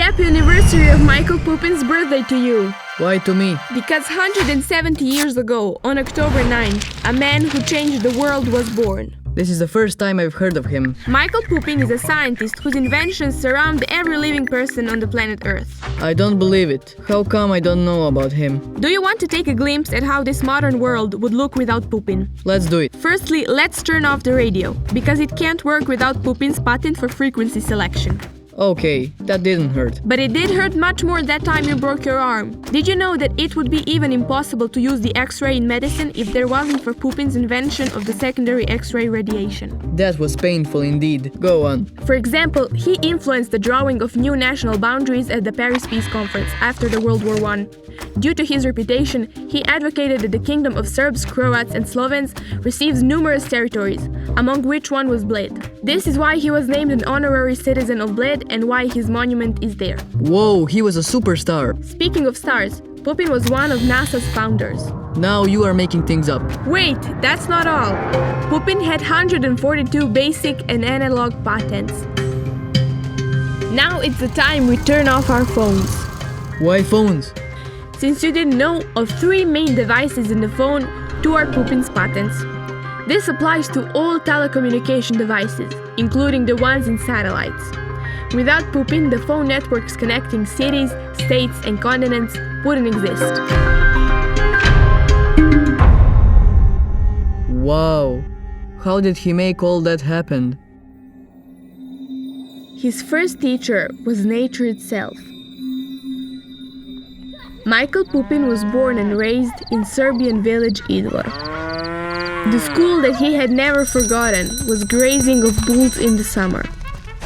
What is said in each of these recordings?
Happy anniversary of Michael Pupin's birthday to you! Why to me? Because 170 years ago, on October 9th, a man who changed the world was born. This is the first time I've heard of him. Michael Pupin is a scientist whose inventions surround every living person on the planet Earth. I don't believe it. How come I don't know about him? Do you want to take a glimpse at how this modern world would look without Pupin? Let's do it. Firstly, let's turn off the radio, because it can't work without Pupin's patent for frequency selection. Okay, that didn't hurt. But it did hurt much more that time you broke your arm. Did you know that it would be even impossible to use the X-ray in medicine if there wasn't for Pupin's invention of the secondary X-ray radiation? That was painful indeed. Go on. For example, he influenced the drawing of new national boundaries at the Paris Peace Conference after the World War I. Due to his reputation, he advocated that the kingdom of Serbs, Croats and Slovens receives numerous territories, among which one was Bled. This is why he was named an honorary citizen of Bled and why his monument is there. Whoa, he was a superstar. Speaking of stars, Pupin was one of NASA's founders. Now you are making things up. Wait, that's not all. Pupin had 142 basic and analog patents. Now it's the time we turn off our phones. Why phones? Since you didn't know, of 3 main devices in the phone, 2 are Pupin's patents. This applies to all telecommunication devices, including the ones in satellites. Without Pupin, the phone networks connecting cities, states and continents wouldn't exist. Wow, how did he make all that happen? His first teacher was nature itself. Michael Pupin was born and raised in Serbian village Idvor. The school that he had never forgotten was grazing of bulls in the summer.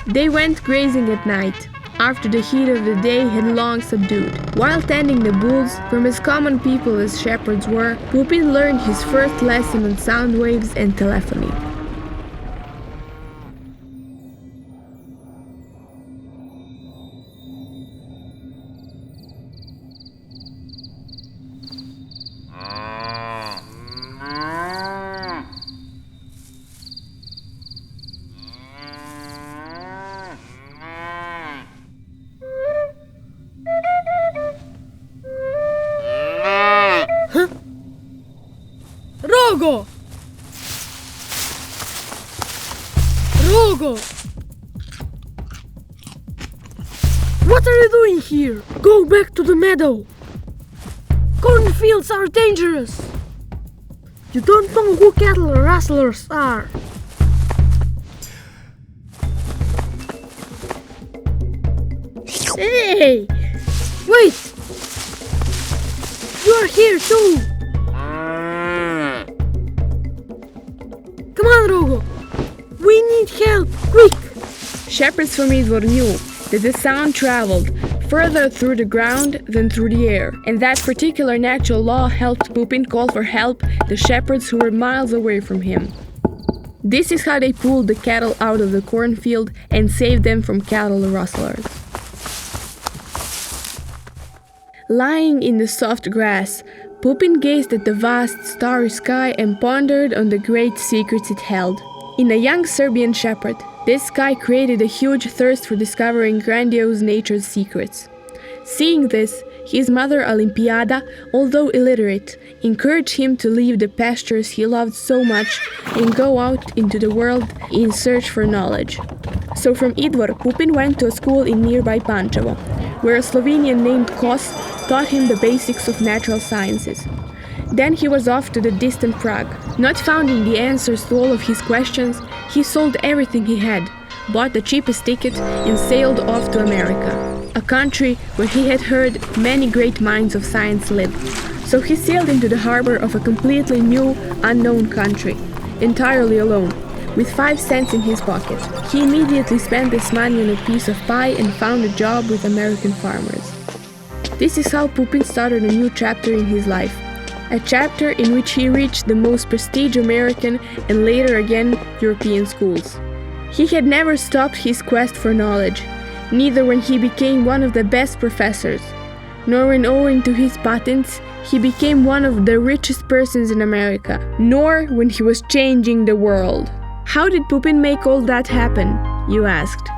They went grazing at night, after the heat of the day had long subdued. While tending the bulls, from as common people as shepherds were, Pupin learned his first lesson on sound waves and telephony. Rogo! Rogo! What are you doing here? Go back to the meadow! Cornfields are dangerous! You don't know who cattle rustlers are! Hey! Wait! You are here too! Come on, Rogo! We need help, quick! Shepherds from Idvor knew that the sound traveled further through the ground than through the air, and that particular natural law helped Pupin call for help the shepherds who were miles away from him. This is how they pulled the cattle out of the cornfield and saved them from cattle rustlers. Lying in the soft grass, Pupin gazed at the vast starry sky and pondered on the great secrets it held. In a young Serbian shepherd, this sky created a huge thirst for discovering grandiose nature's secrets. Seeing this, his mother Olimpiada, although illiterate, encouraged him to leave the pastures he loved so much and go out into the world in search for knowledge. So from Idvor, Pupin went to a school in nearby Pančevo, where a Slovenian named Kos taught him the basics of natural sciences. Then he was off to the distant Prague. Not finding the answers to all of his questions, he sold everything he had, bought the cheapest ticket and sailed off to America, a country where he had heard many great minds of science live. So he sailed into the harbor of a completely new, unknown country, entirely alone, with 5 cents in his pocket. He immediately spent this money on a piece of pie and found a job with American farmers. This is how Pupin started a new chapter in his life, a chapter in which he reached the most prestigious American and later again European schools. He had never stopped his quest for knowledge, neither when he became one of the best professors, nor when owing to his patents he became one of the richest persons in America, nor when he was changing the world. How did Pupin make all that happen, you asked?